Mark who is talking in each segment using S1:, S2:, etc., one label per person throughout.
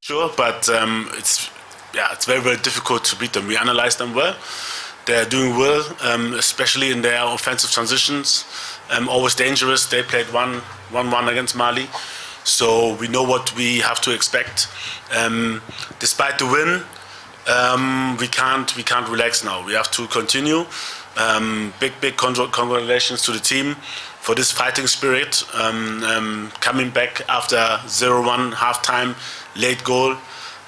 S1: Sure, but it's very, very difficult to beat them. We analyze them well. They're doing well, especially in their offensive transitions. Always dangerous. They played 1-1 against Mali, so we know what we have to expect. Despite the win, we can't relax now. We have to continue. Big congratulations to the team for this fighting spirit, coming back after 0-1 halftime, late goal,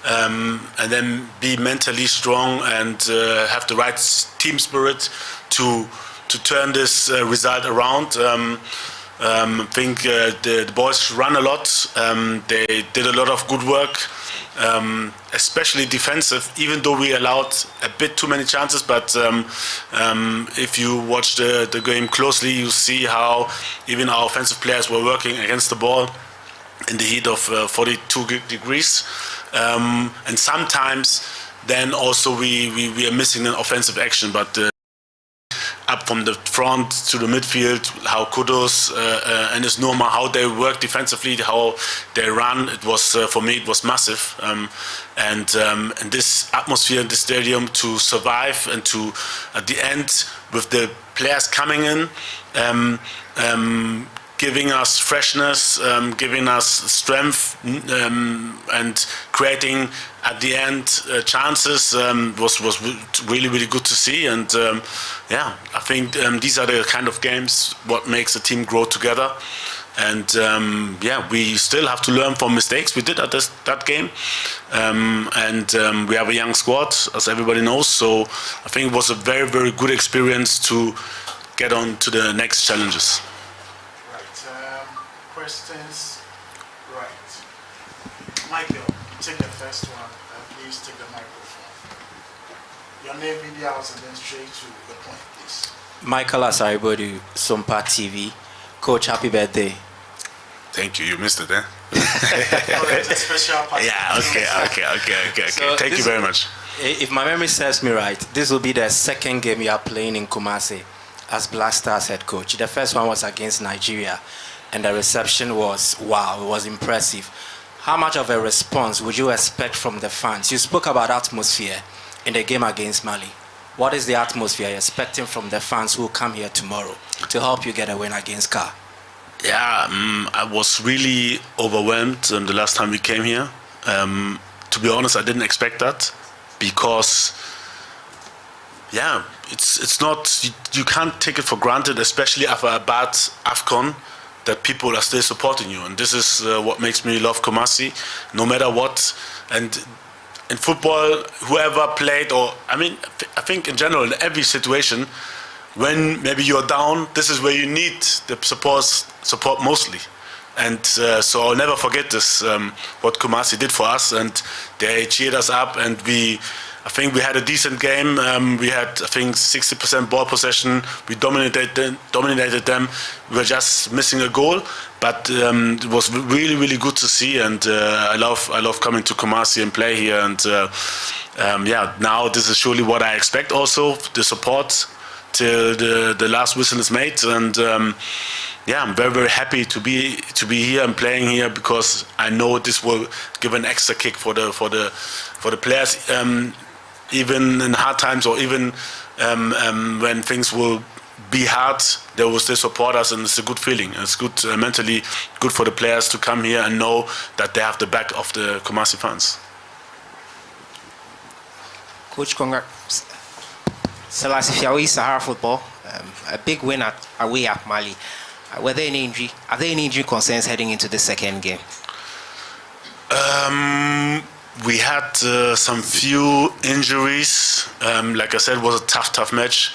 S1: and then be mentally strong and have the right team spirit to turn this result around. I think the boys run a lot. They did a lot of good work, especially defensive, even though we allowed a bit too many chances. But if you watch the game closely, you see how even our offensive players were working against the ball in the heat of 42 degrees. And sometimes then also we are missing an offensive action. But up from the front to the midfield, how KUDUS and his Norma, how they work defensively, how they run, it was for me it was massive. And this atmosphere in the stadium to survive and to at the end with the players coming in, giving us freshness, giving us strength, and creating at the end chances was really good to see. And I think these are the kind of games what makes a team grow together. And we still have to learn from mistakes we did at that game. We have a young squad, as everybody knows. So I think it was a very good experience to get on to the next challenges.
S2: Questions? Right. Michael, take the first one. Please take the microphone. Your name, media house, and then straight to the point, please.
S3: Michael Asaribodu, Sumpa TV. Coach, happy birthday.
S1: Thank you. You missed it, eh?
S2: It's a special party.
S1: Yeah, okay. So thank you very much.
S3: If my memory serves me right, this will be the second game you are playing in Kumasi as Black Stars head coach. The first one was against Nigeria, and the reception was, wow, it was impressive. How much of a response would you expect from the fans? You spoke about atmosphere in the game against Mali. What is the atmosphere you're expecting from the fans who come here tomorrow to help you get a win against CAR?
S1: Yeah, I was really overwhelmed the last time we came here. To be honest, I didn't expect that because, it's not, you can't take it for granted, especially after a bad AFCON, that people are still supporting you. And this is what makes me love Kumasi, no matter what. And in football, whoever played, or I I think in general, in every situation, when maybe you're down, this is where you need the support mostly. And so I'll never forget this, what Kumasi did for us, and they cheered us up, and I think we had a decent game. We had, I think, 60% ball possession. We dominated them. We were just missing a goal, but it was really good to see. And I love coming to Kumasi and play here. And now this is surely what I expect. Also, the support till the last whistle is made. And I'm very happy to be here and playing here, because I know this will give an extra kick for the players. Even in hard times, or even when things will be hard, they will still support us, and it's a good feeling. It's good, mentally good for the players to come here and know that they have the back of the Kumasi fans.
S4: Coach, congrats. Selassie Fiawi, Sahara Football, a big win away at Mali. Are there any injury concerns heading into the second game?
S1: We had some few injuries. Like I said, it was a tough match,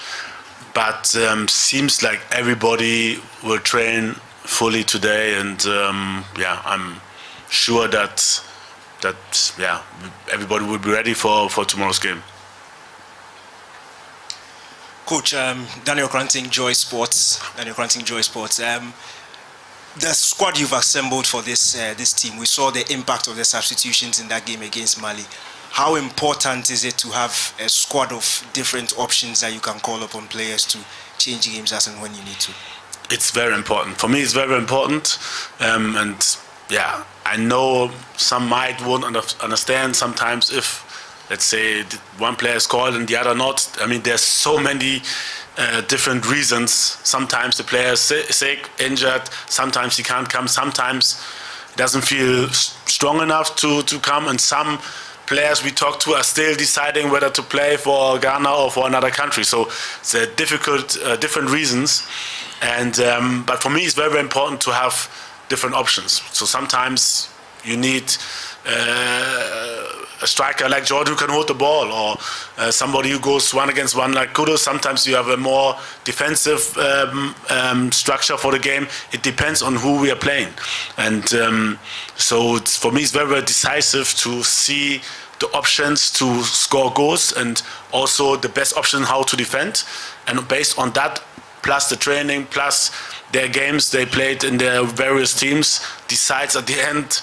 S1: but seems like everybody will train fully today, and I'm sure that everybody will be ready for tomorrow's game.
S5: Coach, Daniel Cranting, Joy Sports. The squad you've assembled for this team, we saw the impact of the substitutions in that game against Mali. How important is it to have a squad of different options that you can call upon players to change games as and when you need to?
S1: It's very important. For me, it's very important. And yeah, I know some might won't understand sometimes if, let's say, one player is called and the other not. I mean, there's so many different reasons. Sometimes the player is sick, injured, sometimes he can't come, sometimes he doesn't feel strong enough to come, and some players we talk to are still deciding whether to play for Ghana or for another country. So it's a difficult, different reasons. And but for me, it's very, very important to have different options. So sometimes you need a striker like Jordan who can hold the ball, or somebody who goes one against one like KUDUS. Sometimes you have a more defensive structure for the game. It depends on who we are playing. And so for me, it's very, very decisive to see the options to score goals and also the best option how to defend. And based on that, plus the training, plus their games they played in their various teams, decides at the end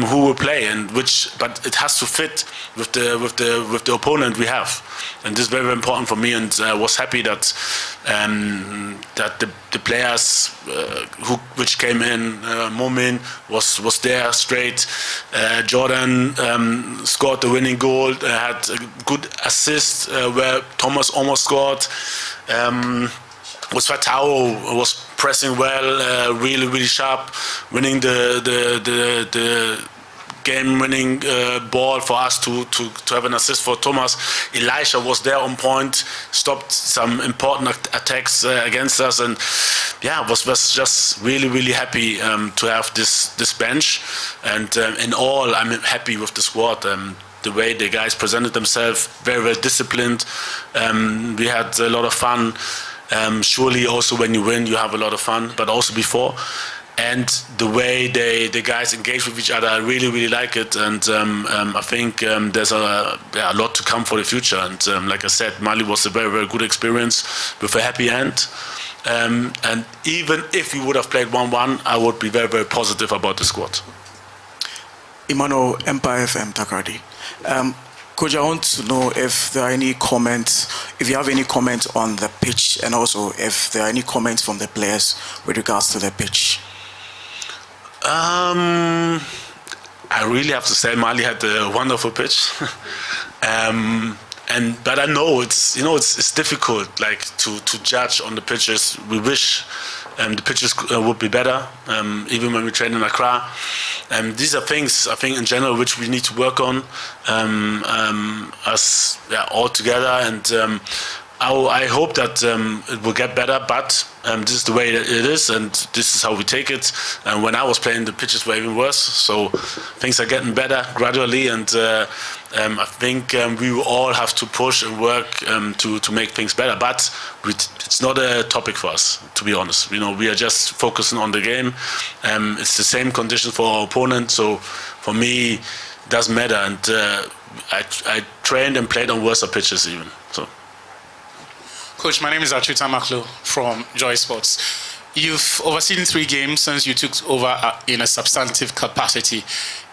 S1: who will play and which. But it has to fit with the opponent we have, and this is very, very important for me. And I was happy that that the players which came in, Momin was there straight. Jordan scored the winning goal, had a good assist where Thomas almost scored. Was Fatao was pressing well, really, really sharp, winning the game-winning ball for us to have an assist for Thomas. Elisha was there on point, stopped some important attacks against us, and yeah, was just really, really happy to have this bench. And in all, I'm happy with the squad. The way the guys presented themselves, very, very disciplined. We had a lot of fun. Surely also when you win you have a lot of fun, but also before, and the way the guys engage with each other, I really, really like it. And I think there's a lot to come for the future. And like I said, Mali was a very, very good experience with a happy end. And even if we would have played 1-1, I would be very, very positive about the squad.
S6: Emmanuel, Empire FM, Takoradi. Coach, I want to know if there are any comments, if you have any comments on the pitch, and also if there are any comments from the players with regards to the pitch.
S1: I really have to say Mali had a wonderful pitch. But I know it's difficult to judge on the pitches. We wish the pitches would be better, even when we train in Accra. These are things I think in general which we need to work on all together. And I hope that it will get better, but this is the way it is, and this is how we take it. And when I was playing, the pitches were even worse. So things are getting better gradually, and I think we will all have to push and work to make things better. But it's not a topic for us, to be honest. We are just focusing on the game. It's the same conditions for our opponent. So for me, it doesn't matter. And I trained and played on worse pitches even. So.
S7: Coach, my name is Achuta Maklo from Joy Sports. You've overseen 3 games since you took over in a substantive capacity.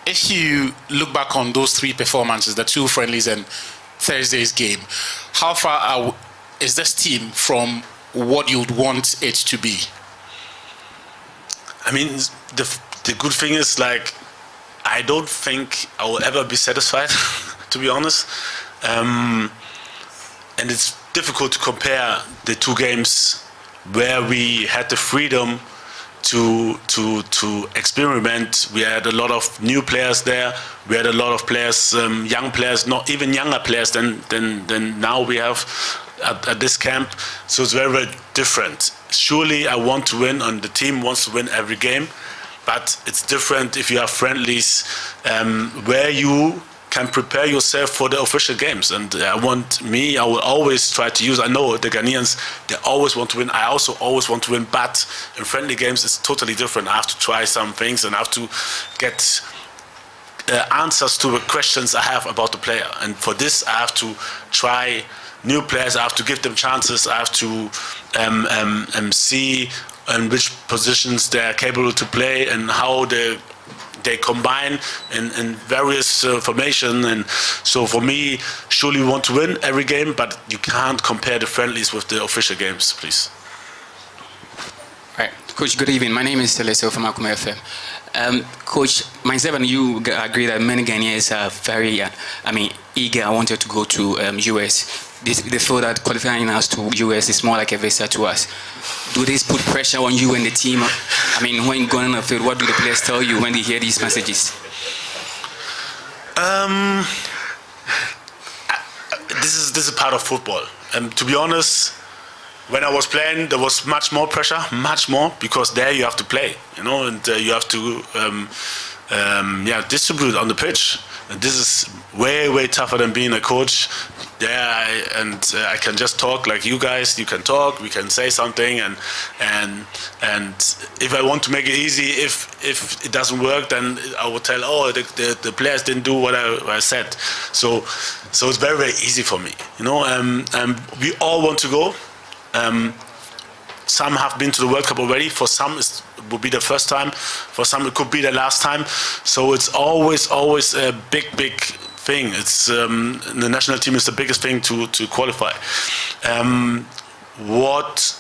S7: If you look back on those 3 performances, the 2 friendlies and Thursday's game, how far is this team from what you'd want it to be? I mean, the good thing is, I don't think I will ever be satisfied, to be honest. And it's difficult to compare the 2 games where we had the freedom to experiment. We had a lot of new players there. We had a lot of players, young players, not even younger players than now we have at this camp. So it's very, very different. Surely I want to win, and the team wants to win every game, but it's different if you have friendlies where you can prepare yourself for the official games. And I will always try to use, I know the Ghanaians, they always want to win. I also always want to win, but in friendly games, it's totally different. I have to try some things and I have to get answers to the questions I have about the player. And for this, I have to try new players. I have to give them chances. I have to see in which positions they're capable to play and how they combine in various formation. And so for me, surely we want to win every game, but you can't compare the friendlies with the official games, please.
S8: Right. Coach, good evening. My name is Celeste from MOHAMMED FM. Coach, myself and you agree that many Ghanaians are very, eager and wanted to go to US. They feel that qualifying us to US is more like a visa to us. Do this put pressure on you and the team? When you go on the field, what do the players tell you when they hear these messages?
S1: This is part of football. To be honest, when I was playing, there was much more pressure, much more, because there you have to play, and you have to distribute on the pitch. And this is way, way tougher than being a coach. I can just talk like you guys. You can talk. We can say something, and if I want to make it easy, if it doesn't work, then I will tell, the players didn't do what I said. So it's very, very easy for me. We all want to go. Some have been to the World Cup already. For some, it will be the first time. For some, it could be the last time. So it's always a big thing. It's the national team is the biggest thing to qualify. What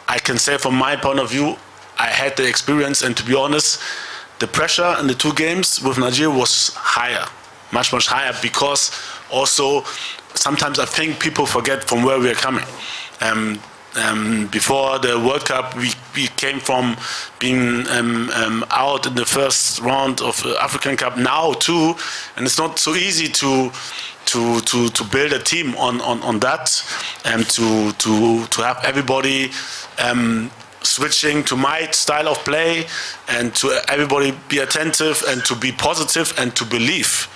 S1: I can say from my point of view, I had the experience, and to be honest, the pressure in the 2 games with Nigeria was higher, much higher, because also sometimes I think people forget from where we are coming. Before the World Cup, we came from being out in the first round of the African Cup now too, and it's not so easy to build a team on that, and to have everybody switching to my style of play, and to everybody be attentive and to be positive and to believe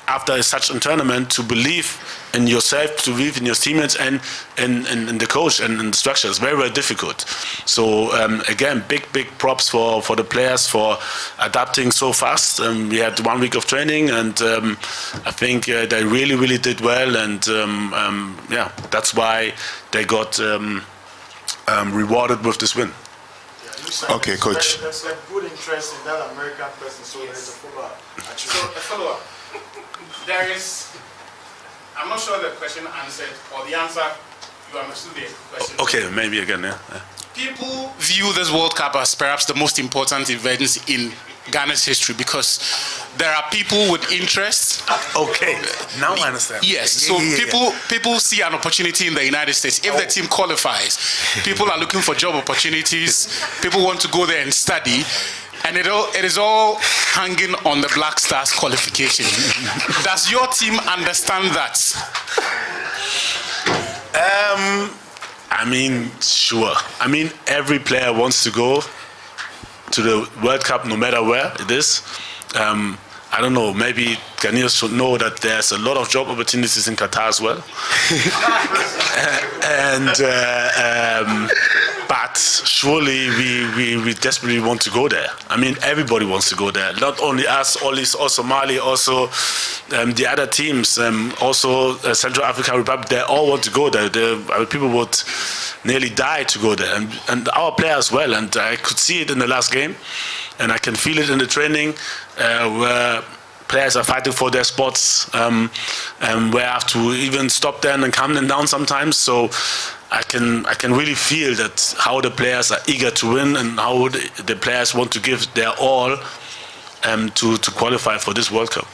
S1: after such a tournament, to believe in yourself, to believe in your teammates and in the coach and in the structure. It's very, very difficult. So again, big props for the players for adapting so fast. We had 1 week of training, and I think they really, really did well, and that's why they got rewarded with this win.
S9: Okay, Coach.
S2: There's like good interest in that American person, so there's a follow-up.
S10: So a follow-up. There is, I'm not sure the question answered, or the answer, you understood the question.
S1: Okay, maybe again, yeah.
S10: People view this World Cup as perhaps the most important event in Ghana's history, because there are people with interest.
S1: Okay, now I understand.
S10: Yes, so people see an opportunity in the United States. If the team qualifies, people are looking for job opportunities. People want to go there and study. And it is all hanging on the Black Stars qualification. Does your team understand that?
S1: Sure. Every player wants to go to the World Cup no matter where it is. I don't know, maybe Ghanaians should know that there's a lot of job opportunities in Qatar as well. But surely we desperately want to go there. Everybody wants to go there. Not only us, also Mali, also the other teams, also Central African Republic, they all want to go there. People would nearly die to go there. And our players as well. And I could see it in the last game. And I can feel it in the training where players are fighting for their spots, where I have to even stop them and calm them down sometimes. So I can really feel that how the players are eager to win and how the players want to give their all to qualify for this World Cup.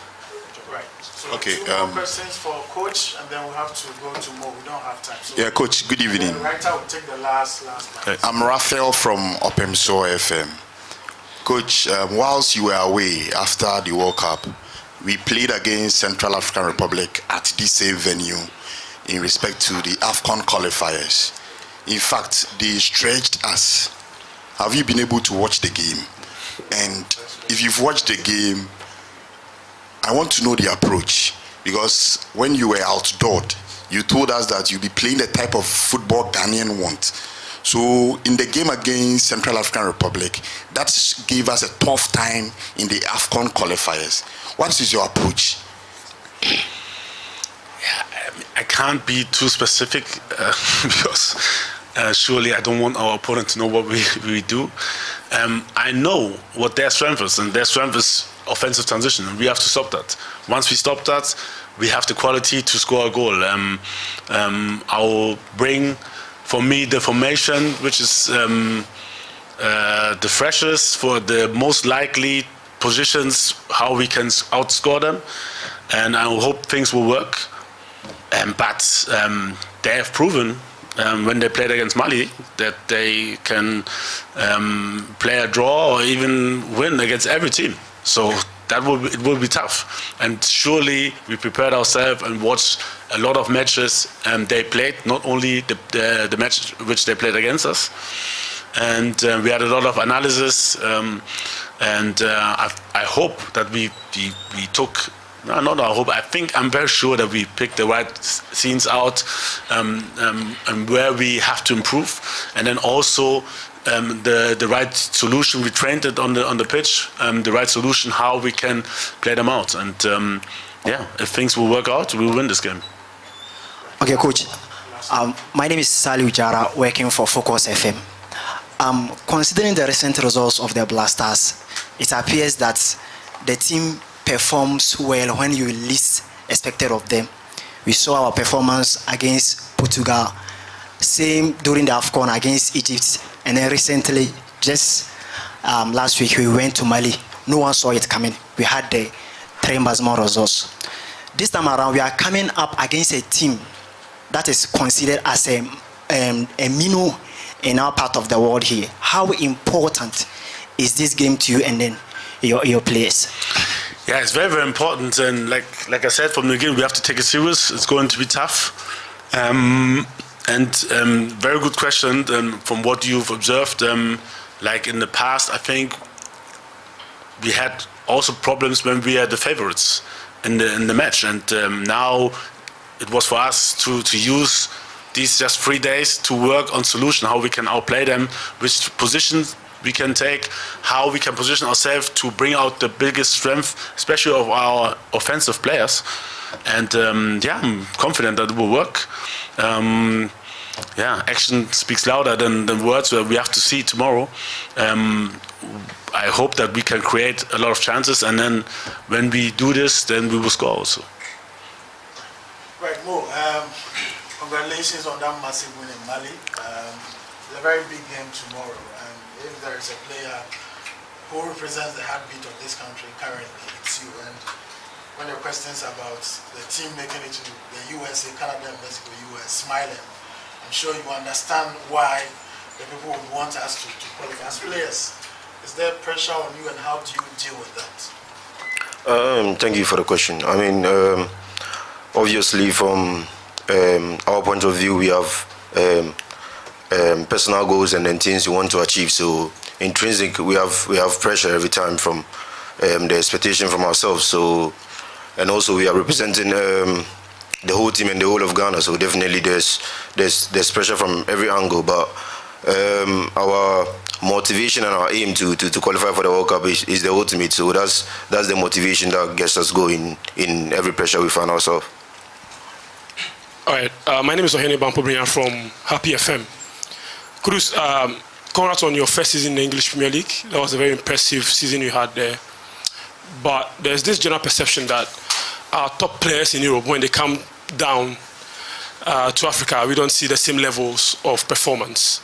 S2: Right. So
S9: Okay.
S2: 2 more questions for Coach, and then we'll have to go to more. We don't have time. So
S9: Yeah, Coach, good evening.
S2: the writer will take the last one.
S9: I'm Raphael from Opemso FM. Coach, whilst you were away after the World Cup, we played against Central African Republic at this same venue in respect to the AFCON qualifiers. In fact, they stretched us. Have you been able to watch the game? And if you've watched the game, I want to know the approach, because when you were outdoored, you told us that you'll be playing the type of football Ghanaian want. So in the game against Central African Republic, that gave us a tough time in the AFCON qualifiers. What is your approach?
S1: I can't be too specific because surely I don't want our opponent to know what we do. I know what their strength is, and their strength is offensive transition, and we have to stop that. Once we stop that, we have the quality to score a goal. I'll bring, for me, the formation which is the freshest, for the most likely positions, how we can outscore them, and I hope things will work. But they have proven when they played against Mali that they can play a draw or even win against every team. So it will be tough. And surely we prepared ourselves and watched a lot of matches they played, not only the match which they played against us. And we had a lot of analysis, and I hope that we took. No, not I hope. I think I'm very sure that we picked the right scenes out, and where we have to improve, and then also the right solution. We trained it on the pitch. The right solution how we can play them out, and if things will work out, we will win this game.
S11: Okay, coach. My name is Sali Ujara, working for Focus FM. Considering the recent results of the Blasters, it appears that the team performs well when you least expected of them. We saw our performance against Portugal, same during the AFCON against Egypt, and then recently, just last week, we went to Mali. No one saw it coming. We had the 3 more results. This time around, we are coming up against a team that is considered as a minnow in our part of the world here. How important is this game to you and then your players?
S1: Yeah, it's very, very important, and like I said from the beginning, we have to take it serious. It's going to be tough, and very good question. From what you've observed, like in the past, I think we had also problems when we are the favorites in the match, and now it was for us to use these just 3 days to work on solution, how we can outplay them, which positions we can take, how we can position ourselves to bring out the biggest strength, especially of our offensive players. And I'm confident that it will work. Action speaks louder than words. We have to see tomorrow. I hope that we can create a lot of chances, and then when we do this, then we will score also.
S2: Right, Mo, congratulations on that massive win in Mali. It's a very big game tomorrow. If there is a player who represents the heartbeat of this country currently, it's you. And when the questions about the team making it to the USA, Canada, Mexico, US, smiling, I'm sure you understand why the people would want us to qualify as players. Is there pressure on you, and how do you deal with that?
S12: Thank you for the question. I mean, obviously from our point of view, we have personal goals and then things we want to achieve. So intrinsic, we have pressure every time from the expectation from ourselves. So, and also we are representing the whole team and the whole of Ghana. So definitely there's pressure from every angle. But our motivation and our aim to qualify for the World Cup is the ultimate. So that's the motivation that gets us going in every pressure we find ourselves.
S13: All right. My name is Ohene Bampobrian from Happy FM. KUDUS, congrats on your first season in the English Premier League. That was a very impressive season you had there. But there's this general perception that our top players in Europe, when they come down to Africa, we don't see the same levels of performance.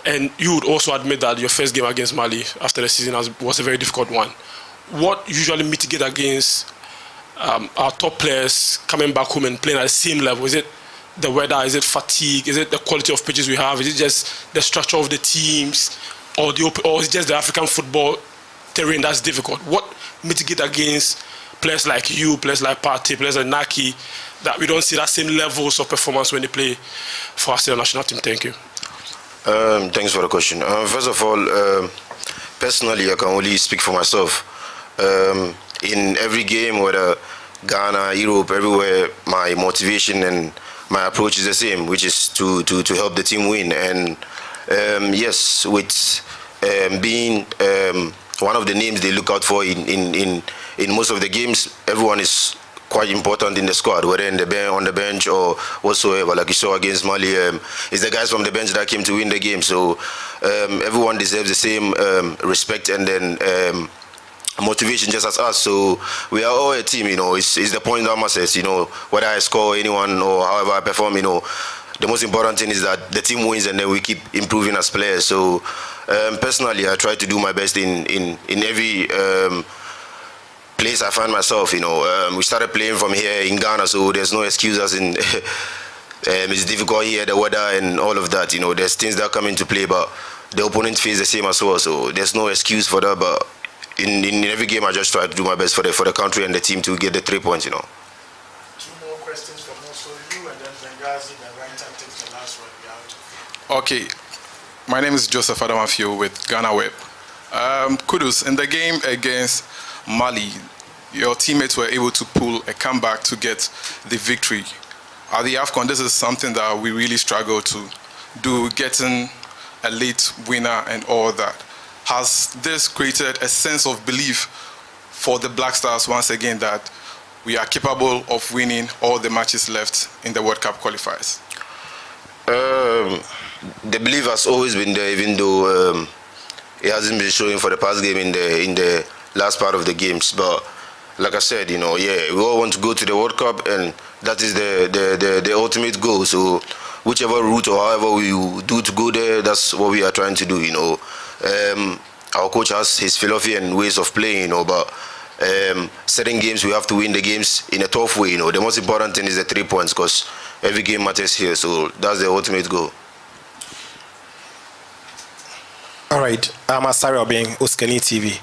S13: And you would also admit that your first game against Mali after the season was a very difficult one. What usually mitigates against our top players coming back home and playing at the same level? Is it the weather? Is it fatigue? Is it the quality of pitches we have? Is it just the structure of the teams, or is it just the African football terrain that's difficult? What mitigates against players like you, players like Partey, players like Naki, that we don't see that same levels of performance when they play for our national team? Thank you.
S12: Thanks for the question. First of all, personally, I can only speak for myself. In every game, whether Ghana, Europe, everywhere, my motivation and my approach is the same, which is to help the team win. And yes, with being one of the names they look out for in most of the games, everyone is quite important in the squad, whether on the bench or whatsoever. Like you saw against Mali, it's the guys from the bench that came to win the game. So everyone deserves the same respect and then motivation just as us. So we are all a team, you know. It's the point that matters, you know, whether I score anyone or however I perform, you know. the most important thing is that the team wins and then we keep improving as players. So personally, I try to do my best in every place I find myself. We started playing from here in Ghana, so there's no excuses in. It's difficult here, the weather and all of that. There's things that come into play, but the opponent feels the same as well. So there's no excuse for that. But in every game, I just try to do my best for the country and the team to get the 3 points.
S2: 2 more questions from also you, and then Benghazi, then Rantan takes the last one.
S14: Okay, my name is Joseph Adamafio with Ghana Web. Kudus, in the game against Mali, your teammates were able to pull a comeback to get the victory. At the AFCON, this is something that we really struggle to do, getting a late winner and all that. Has this created a sense of belief for the Black Stars once again that we are capable of winning all the matches left in the World Cup qualifiers?
S12: The belief has always been there, even though it hasn't been showing for the past game in the last part of the games. But like I said, we all want to go to the World Cup, and that is the ultimate goal. So whichever route or however we do to go there, that's what we are trying to do. Our coach has his philosophy and ways of playing, but certain games we have to win the games in a tough way. The most important thing is the 3 points, because every game matters here. So that's the ultimate goal.
S15: All right, I'm Asari Obeng, Uskani TV.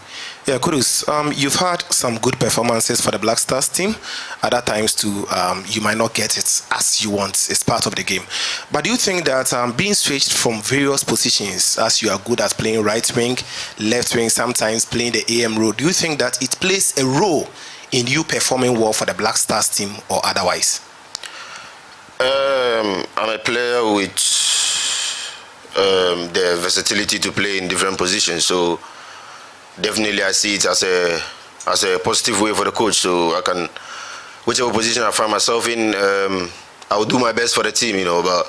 S15: Yeah, Kudus, you've had some good performances for the Black Stars team. At other times too, you might not get it as you want. It's part of the game. But do you think that being switched from various positions, as you are good at playing right wing, left wing, sometimes playing the AM role, do you think that it plays a role in you performing well for the Black Stars team or otherwise?
S12: I'm a player with the versatility to play in different positions. So definitely I see it as a positive way for the coach. So I can, whichever position I find myself in, I will do my best for the team, but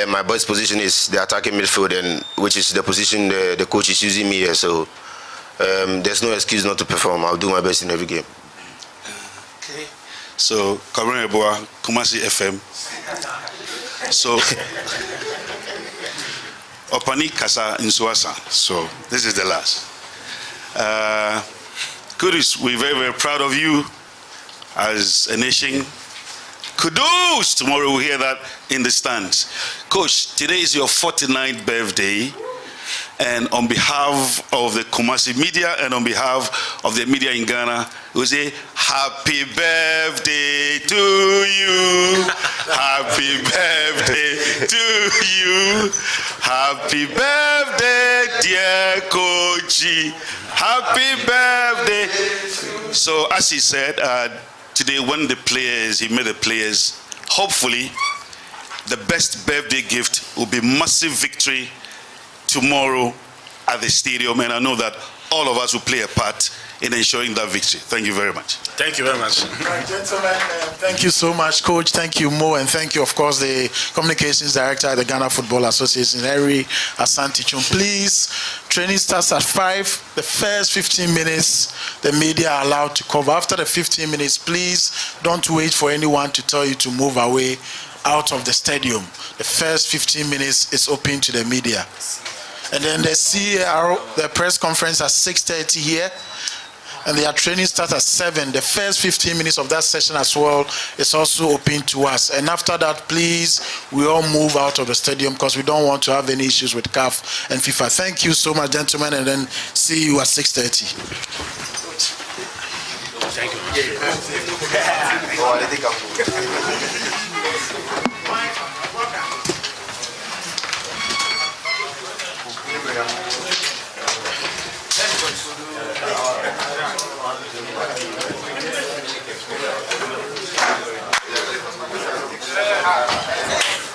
S12: my best position is the attacking midfield, and which is the position the coach is using me here. So there's no excuse not to perform. I'll do my best in every game.
S16: Okay. So Karim Eboa, Kumasi FM. So Opani Kasa Insuasa. So this is the last. Kudus, we're very, very proud of you as a nation. Kudus! Tomorrow we'll hear that in the stands. Coach, today is your 49th birthday. And on behalf of the Kumasi media and on behalf of the media in Ghana, we say, happy birthday to you. Happy birthday to you. Happy birthday, dear Coachy. Happy birthday. So as he said, today when he made the players, hopefully the best birthday gift will be massive victory tomorrow at the stadium, and I know that all of us will play a part in ensuring that victory. Thank you very much.
S1: Thank you very much.
S2: Right, gentlemen, thank you so much, Coach. Thank you, Mo, and thank you, of course, the Communications Director at the Ghana Football Association, Harry Asantichun. Please, training starts at 5. The first 15 minutes, the media are allowed to cover. After the 15 minutes, please don't wait for anyone to tell you to move away out of the stadium. The first 15 minutes is open to the media. And then the CAR, the press conference at 6:30 here, and their training starts at 7. The first 15 minutes of that session as well is also open to us. And after that, please, we all move out of the stadium because we don't want to have any issues with CAF and FIFA. Thank you so much, gentlemen, and then see you at 6:30.
S1: Thank you.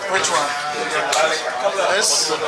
S2: Which one? This? What